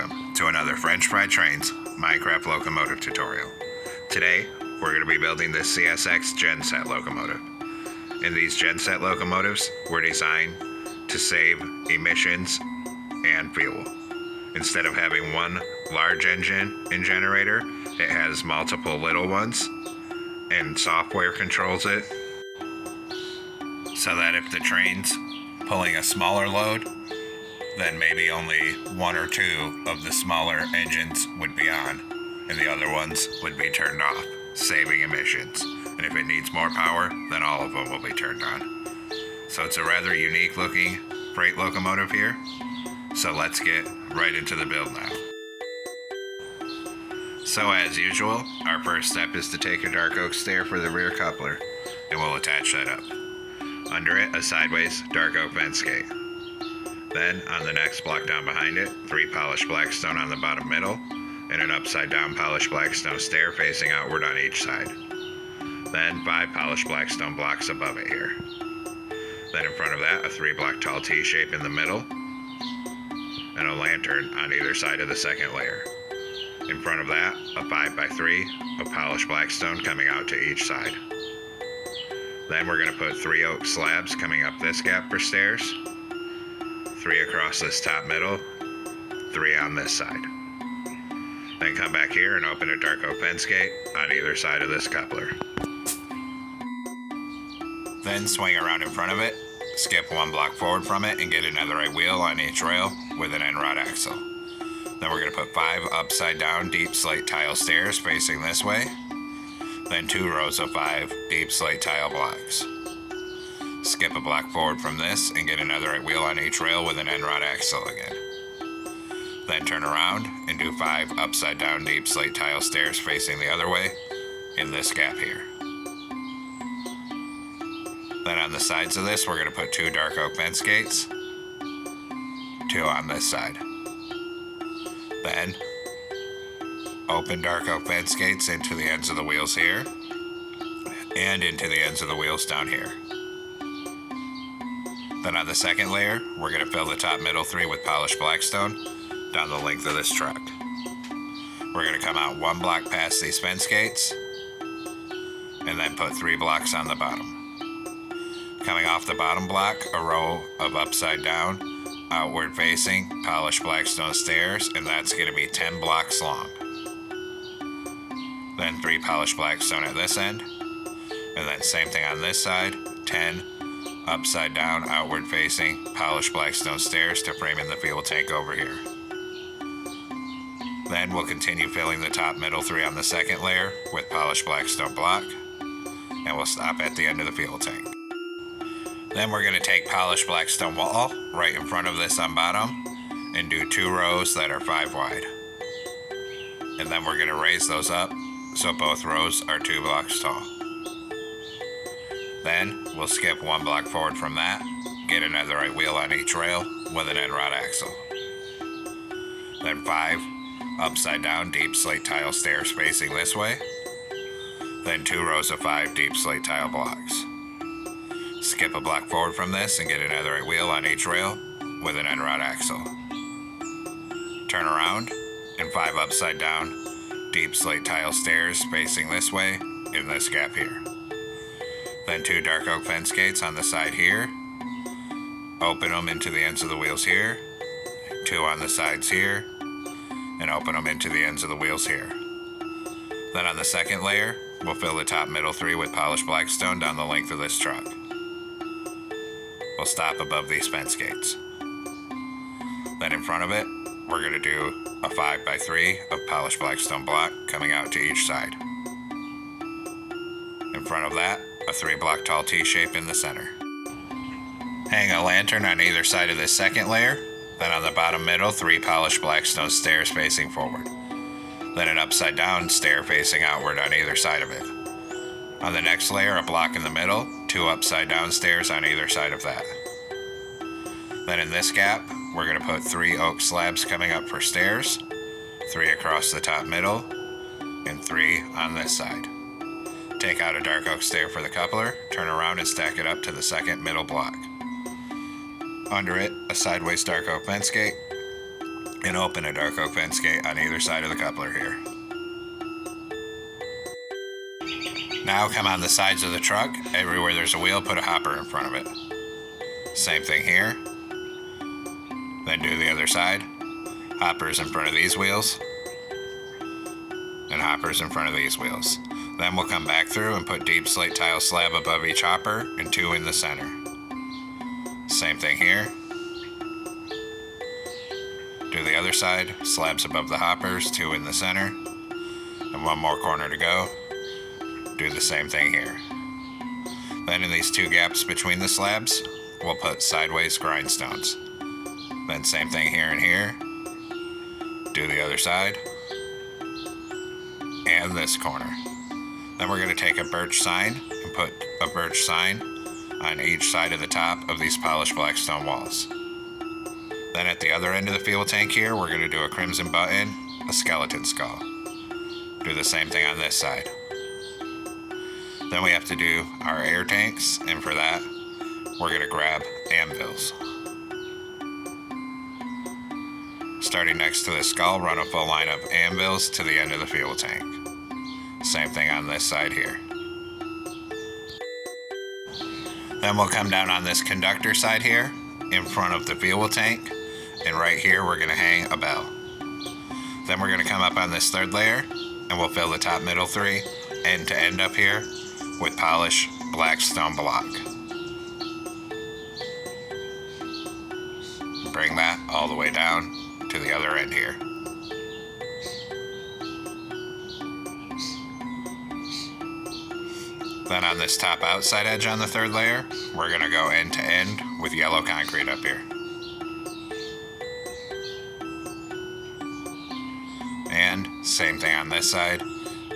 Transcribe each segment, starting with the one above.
Welcome to another French Fry Trains Minecraft locomotive tutorial. Today, we're going to be building this CSX Genset Locomotive. And these Genset locomotives were designed to save emissions and fuel. Instead of having one large engine and generator, it has multiple little ones, and software controls it, so that if the train's pulling a smaller load, then maybe only one or two of the smaller engines would be on, and the other ones would be turned off, saving emissions. And if it needs more power, then all of them will be turned on. So it's a rather unique looking freight locomotive here. So let's get right into the build now. So as usual, our first step is to take a dark oak stair for the rear coupler, and we'll attach that up. Under it, a sideways dark oak fence gate. Then, on the next block down behind it, 3 polished blackstone on the bottom middle, and an upside down polished blackstone stair facing outward on each side. Then 5 polished blackstone blocks above it here. Then in front of that, a 3 block tall T-shape in the middle, and a lantern on either side of the second layer. In front of that, a 5x3 of polished blackstone coming out to each side. Then we're going to put 3 oak slabs coming up this gap for stairs, 3 across this top middle, 3 on this side. Then come back here and open a dark oak fence gate on either side of this coupler. Then swing around in front of it, skip 1 block forward from it, and get another right wheel on each rail with an end rod axle. Then we're going to put 5 upside down deep slate tile stairs facing this way, then 2 rows of 5 deep slate tile blocks. Skip a block forward from this and get another right wheel on each rail with an end rod axle again. Then turn around and do 5 upside down deep slate tile stairs facing the other way in this gap here. Then on the sides of this, we're going to put 2 dark oak fence gates, 2 on this side. Then open dark oak fence gates into the ends of the wheels here and into the ends of the wheels down here. Then on the second layer, we're going to fill the top middle 3 with polished blackstone down the length of this truck. We're going to come out 1 block past these fence gates and then put 3 blocks on the bottom. Coming off the bottom block, a row of upside down, outward facing, polished blackstone stairs, and that's going to be 10 blocks long. Then 3 polished blackstone at this end, and then same thing on this side, 10 upside down, outward facing, polished blackstone stairs to frame in the fuel tank over here. Then we'll continue filling the top middle 3 on the second layer with polished blackstone block, and we'll stop at the end of the fuel tank. Then we're going to take polished blackstone wall right in front of this on bottom and do 2 rows that are 5 wide. And then we're going to raise those up so both rows are 2 blocks tall. Then we'll skip 1 block forward from that, get another right wheel on each rail with an end rod axle. Then 5 upside down deep slate tile stairs facing this way. Then 2 rows of 5 deep slate tile blocks. Skip a block forward from this and get another right wheel on each rail with an end rod axle. Turn around and 5 upside down deep slate tile stairs facing this way in this gap here. Then 2 dark oak fence gates on the side here. Open them into the ends of the wheels here. 2 on the sides here. And open them into the ends of the wheels here. Then on the second layer, we'll fill the top middle 3 with polished blackstone down the length of this truck. We'll stop above these fence gates. Then in front of it, we're going to do a 5x3 of polished blackstone block coming out to each side. In front of that, a 3 block tall T-shape in the center. Hang a lantern on either side of this second layer, then on the bottom middle, 3 polished blackstone stairs facing forward. Then an upside down stair facing outward on either side of it. On the next layer, a block in the middle, 2 upside down stairs on either side of that. Then in this gap, we're going to put 3 oak slabs coming up for stairs, 3 across the top middle, and 3 on this side. Take out a dark oak stair for the coupler, turn around and stack it up to the second middle block. Under it, a sideways dark oak fence gate, and open a dark oak fence gate on either side of the coupler here. Now come on the sides of the truck. Everywhere there's a wheel, put a hopper in front of it. Same thing here. Then do the other side. Hoppers in front of these wheels. And hoppers in front of these wheels. Then we'll come back through and put deep slate tile slab above each hopper and 2 in the center. Same thing here. Do the other side. Slabs above the hoppers, 2 in the center. And 1 more corner to go. Do the same thing here. Then in these 2 gaps between the slabs, we'll put sideways grindstones. Then same thing here and here. Do the other side. And this corner. Then we're going to take a birch sign and put a birch sign on each side of the top of these polished black stone walls. Then at the other end of the fuel tank here, we're going to do a crimson button, a skeleton skull. Do the same thing on this side. Then we have to do our air tanks, and for that, we're going to grab anvils. Starting next to the skull, run a full line of anvils to the end of the fuel tank. Same thing on this side here. Then we'll come down on this conductor side here, in front of the fuel tank, and right here we're going to hang a bell. Then we're going to come up on this 3rd layer, and we'll fill the top middle 3, end to end up here, with polished black stone block. Bring that all the way down to the other end here. Then on this top outside edge on the 3rd layer, we're going to go end to end with yellow concrete up here. And same thing on this side,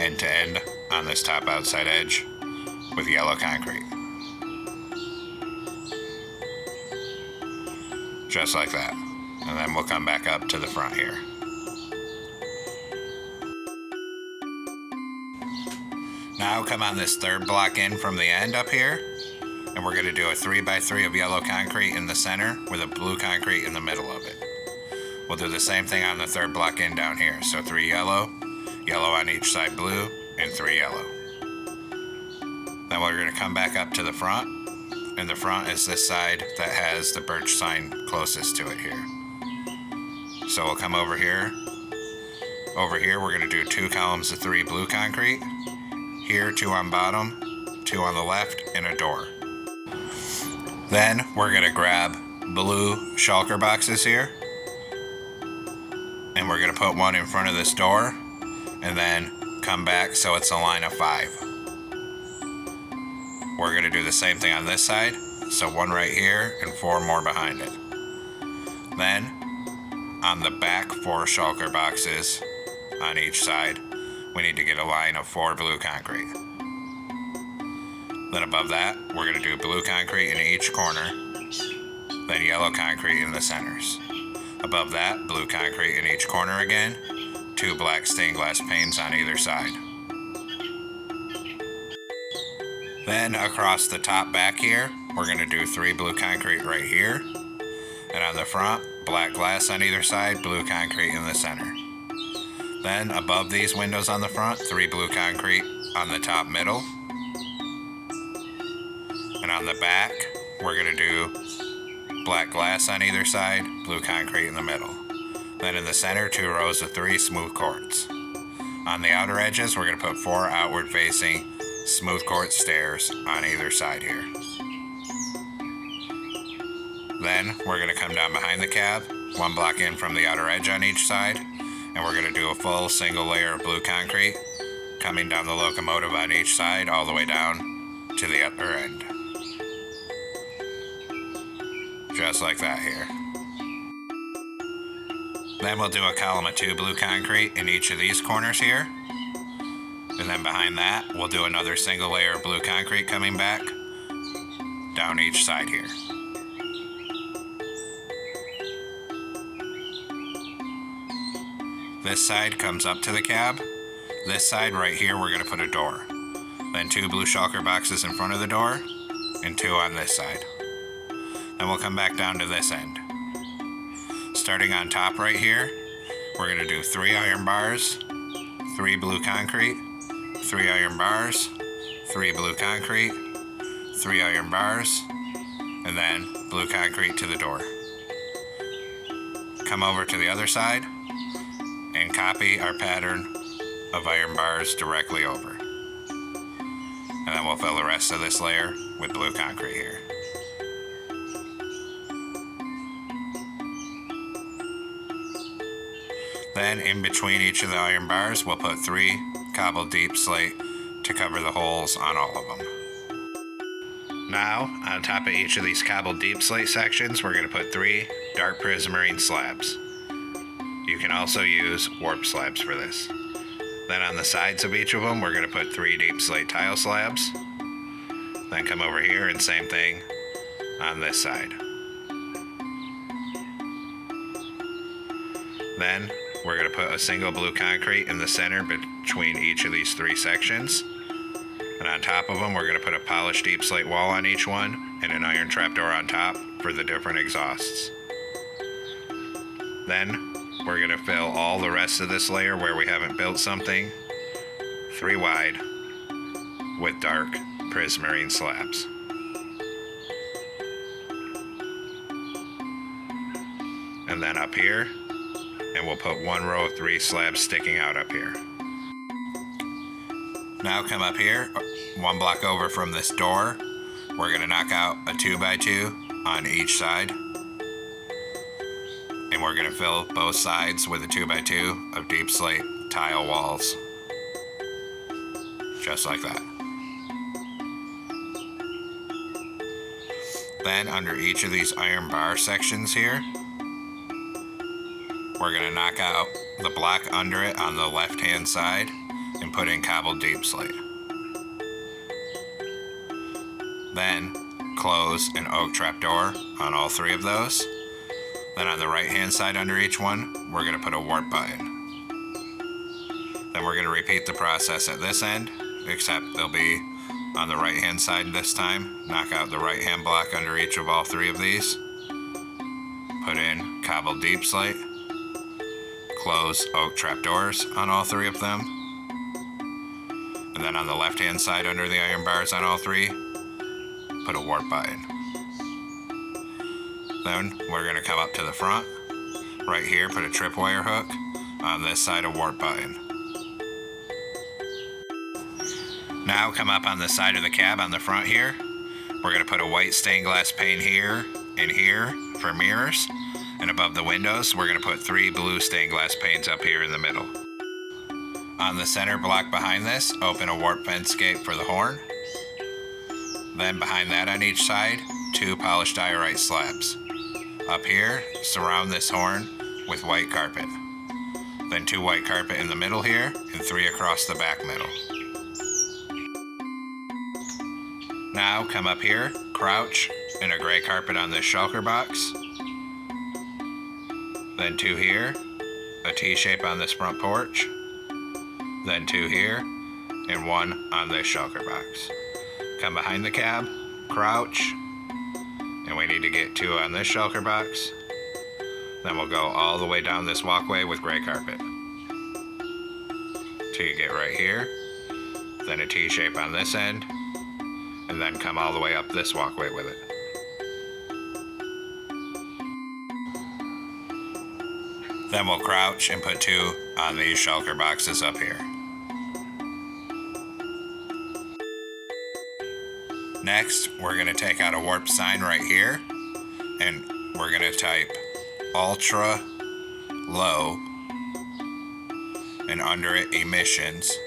end to end on this top outside edge with yellow concrete. Just like that. And then we'll come back up to the front here. Now come on this 3rd block in from the end up here, and we're going to do a 3x3 of yellow concrete in the center with a blue concrete in the middle of it. We'll do the same thing on the 3rd block in down here. So 3 yellow, yellow on each side blue, and 3 yellow. Then we're going to come back up to the front, and the front is this side that has the birch sign closest to it here. So we'll come over here. Over here we're going to do 2 columns of 3 blue concrete. Here 2 on bottom, 2 on the left, and a door. Then we're going to grab blue shulker boxes here, and we're going to put 1 in front of this door, and then come back so it's a line of 5. We're going to do the same thing on this side, so 1 right here and 4 more behind it. Then on the back 4 shulker boxes on each side, we need to get a line of 4 blue concrete. Then above that, we're going to do blue concrete in each corner, then yellow concrete in the centers. Above that, blue concrete in each corner again, 2 black stained glass panes on either side. Then across the top back here, we're going to do 3 blue concrete right here, and on the front, black glass on either side, blue concrete in the center. Then above these windows on the front, 3 blue concrete on the top middle. And on the back, we're going to do black glass on either side, blue concrete in the middle. Then in the center, 2 rows of 3 smooth quartz. On the outer edges, we're going to put 4 outward facing smooth quartz stairs on either side here. Then we're going to come down behind the cab, 1 block in from the outer edge on each side, and we're going to do a full single layer of blue concrete coming down the locomotive on each side all the way down to the upper end. Just like that here. Then we'll do a column of 2 blue concrete in each of these corners here. And then behind that, we'll do another single layer of blue concrete coming back down each side here. This side comes up to the cab. This side right here, we're going to put a door. Then 2 blue shulker boxes in front of the door and 2 on this side. Then we'll come back down to this end. Starting on top right here, we're going to do 3 iron bars, 3 blue concrete, 3 iron bars, 3 blue concrete, 3 iron bars, and then blue concrete to the door. Come over to the other side and copy our pattern of iron bars directly over. And then we'll fill the rest of this layer with blue concrete here. Then in between each of the iron bars, we'll put 3 cobbled deep slate to cover the holes on all of them. Now, on top of each of these cobbled deep slate sections, we're going to put 3 dark prismarine slabs. You can also use warp slabs for this. Then on the sides of each of them, we're going to put 3 deep slate tile slabs. Then come over here and same thing on this side. Then we're going to put a single blue concrete in the center between each of these 3 sections. And on top of them, we're going to put a polished deep slate wall on each one and an iron trapdoor on top for the different exhausts. Then we're going to fill all the rest of this layer where we haven't built something 3 wide with dark prismarine slabs. And then up here, and we'll put 1 row of 3 slabs sticking out up here. Now come up here, 1 block over from this door, we're going to knock out a 2x2 on each side. And we're going to fill both sides with a 2x2 of deep slate tile walls. Just like that. Then under each of these iron bar sections here, we're going to knock out the block under it on the left hand side and put in cobbled deep slate. Then close an oak trapdoor on all 3 of those. Then on the right hand side under each one, we're going to put a warp button. Then we're going to repeat the process at this end, except they'll be on the right hand side this time. Knock out the right hand block under each of all 3 of these. Put in cobbled deep slate. Close oak trapdoors on all 3 of them. And then on the left hand side under the iron bars on all 3, put a warp button. Then we're going to come up to the front. Right here, put a tripwire hook. On this side, a warp button. Now come up on the side of the cab on the front here. We're going to put a white stained glass pane here and here for mirrors. And above the windows, we're going to put 3 blue stained glass panes up here in the middle. On the center block behind this, open a warp fence gate for the horn. Then behind that on each side, 2 polished diorite slabs. Up here, surround this horn with white carpet. Then 2 white carpet in the middle here, and 3 across the back middle. Now come up here, crouch, and a gray carpet on this shulker box. Then 2 here, a T-shape on this front porch. Then 2 here, and 1 on this shulker box. Come behind the cab, crouch, and we need to get 2 on this shulker box. Then we'll go all the way down this walkway with gray carpet. Till you get right here, then a T-shape on this end, and then come all the way up this walkway with it. Then we'll crouch and put 2 on these shulker boxes up here. Next, we're going to take out a warp sign right here, and we're going to type ultra low, and under it emissions,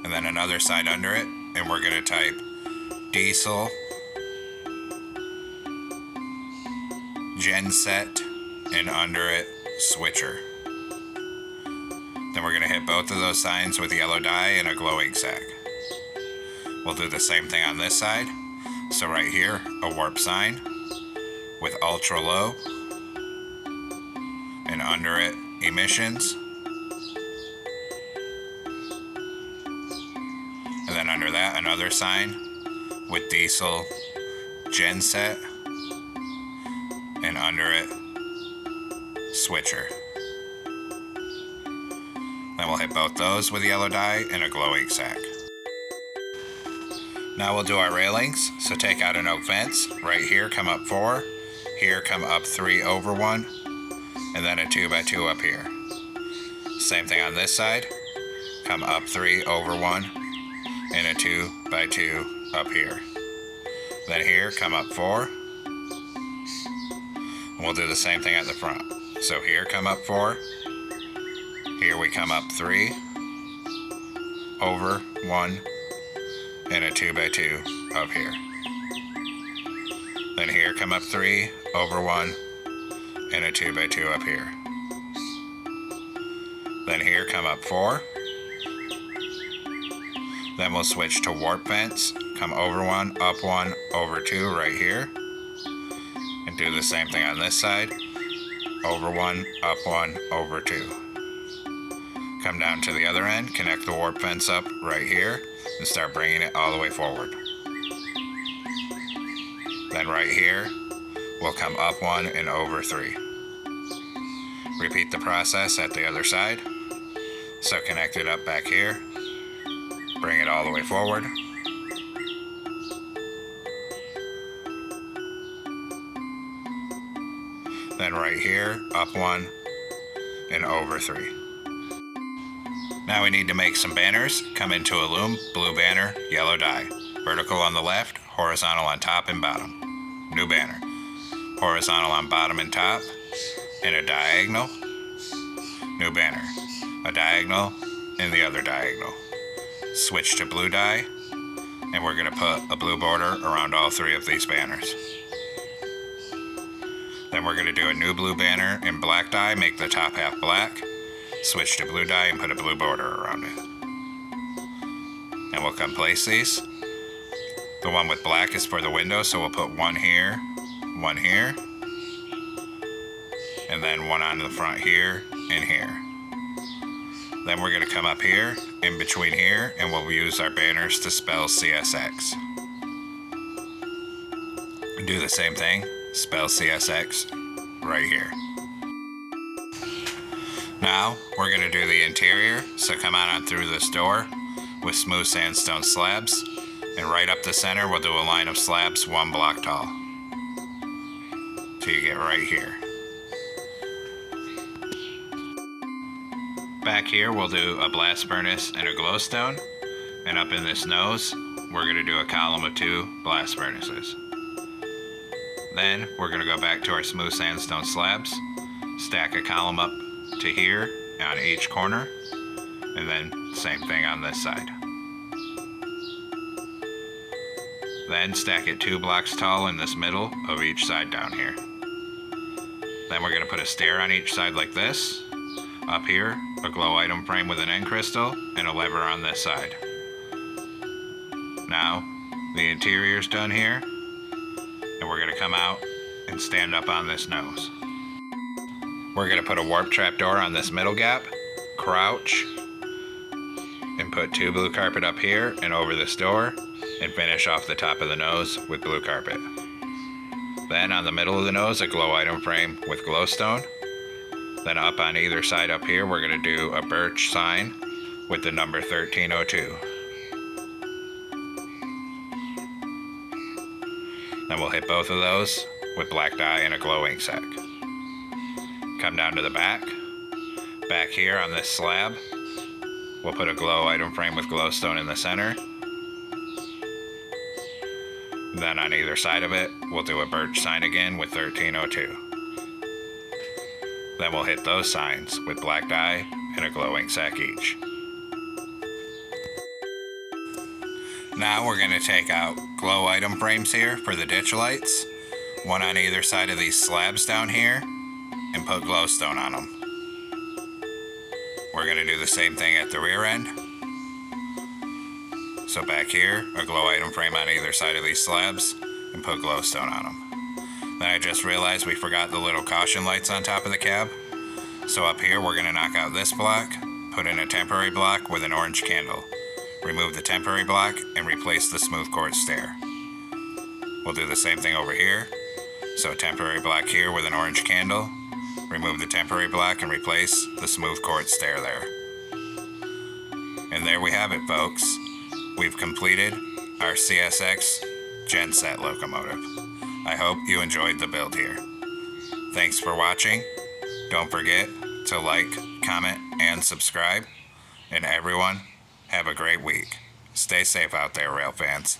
and then another sign under it, and we're going to type diesel genset, and under it switcher. Then we're going to hit both of those signs with yellow dye and a glow ink sac. We'll do the same thing on this side. So right here, a warp sign with ultra low, and under it emissions, and then under that another sign with diesel genset, and under it, switcher. Then we'll hit both those with yellow dye and a glow ink sac. Now we'll do our railings. So take out an oak fence. Right here, come up 4. Here, come up 3 over 1. And then a 2x2 up here. Same thing on this side. Come up 3 over 1. And a 2x2 up here. Then here, come up 4. And we'll do the same thing at the front. So here, come up 4. Here we come up 3 over 1 and a 2x2 up here. Then here come up 3 over 1 and a 2x2 up here. Then here come up 4. Then we'll switch to warp fence, come over 1, up 1, over 2 right here. And do the same thing on this side. Over 1, up 1, over 2. Come down to the other end, connect the warp fence up right here, and start bringing it all the way forward. Then right here, we'll come up 1 and over 3. Repeat the process at the other side. So connect it up back here, bring it all the way forward. Then right here, up 1 and over 3. Now we need to make some banners. Come into a loom, blue banner, yellow dye. Vertical on the left, horizontal on top and bottom. New banner. Horizontal on bottom and top, and a diagonal. New banner. A diagonal and the other diagonal. Switch to blue dye, and we're going to put a blue border around all 3 of these banners. Then we're going to do a new blue banner in black dye, make the top half black. Switch to blue dye and put a blue border around it. And we'll come place these. The one with black is for the window, so we'll put one here, and then one on the front here and here. Then we're going to come up here, in between here, and we'll use our banners to spell CSX. Do the same thing, spell CSX right here. Now, we're going to do the interior, so come on through this door with smooth sandstone slabs, and right up the center we'll do a line of slabs 1 block tall. Till you get right here. Back here we'll do a blast furnace and a glowstone, and up in this nose we're going to do a column of 2 blast furnaces. Then we're going to go back to our smooth sandstone slabs, stack a column up to here on each corner, and then same thing on this side. Then stack it 2 blocks tall in this middle of each side down here. Then we're going to put a stair on each side like this. Up here, a glow item frame with an end crystal and a lever on this side. Now, the interior's done here, and we're going to come out and stand up on this nose. We're going to put a warp trap door on this middle gap, crouch, and put 2 blue carpet up here and over this door, and finish off the top of the nose with blue carpet. Then on the middle of the nose, a glow item frame with glowstone. Then up on either side up here, we're going to do a birch sign with the number 1302. Then we'll hit both of those with black dye and a glow ink sac. Come down to the back. Back here on this slab, we'll put a glow item frame with glowstone in the center. Then on either side of it, we'll do a birch sign again with 1302. Then we'll hit those signs with black dye and a glow ink sac each. Now we're going to take out glow item frames here for the ditch lights, one on either side of these slabs down here, and put glowstone on them. We're going to do the same thing at the rear end. So back here, a glow item frame on either side of these slabs, and put glowstone on them. Then I just realized we forgot the little caution lights on top of the cab. So up here we're going to knock out this block, put in a temporary block with an orange candle. Remove the temporary block and replace the smooth quartz stair. We'll do the same thing over here. So temporary black here with an orange candle. Remove the temporary black and replace the smooth quartz stair there. And there we have it, folks. We've completed our CSX Genset Locomotive. I hope you enjoyed the build here. Thanks for watching. Don't forget to like, comment, and subscribe. And everyone, have a great week. Stay safe out there, rail fans.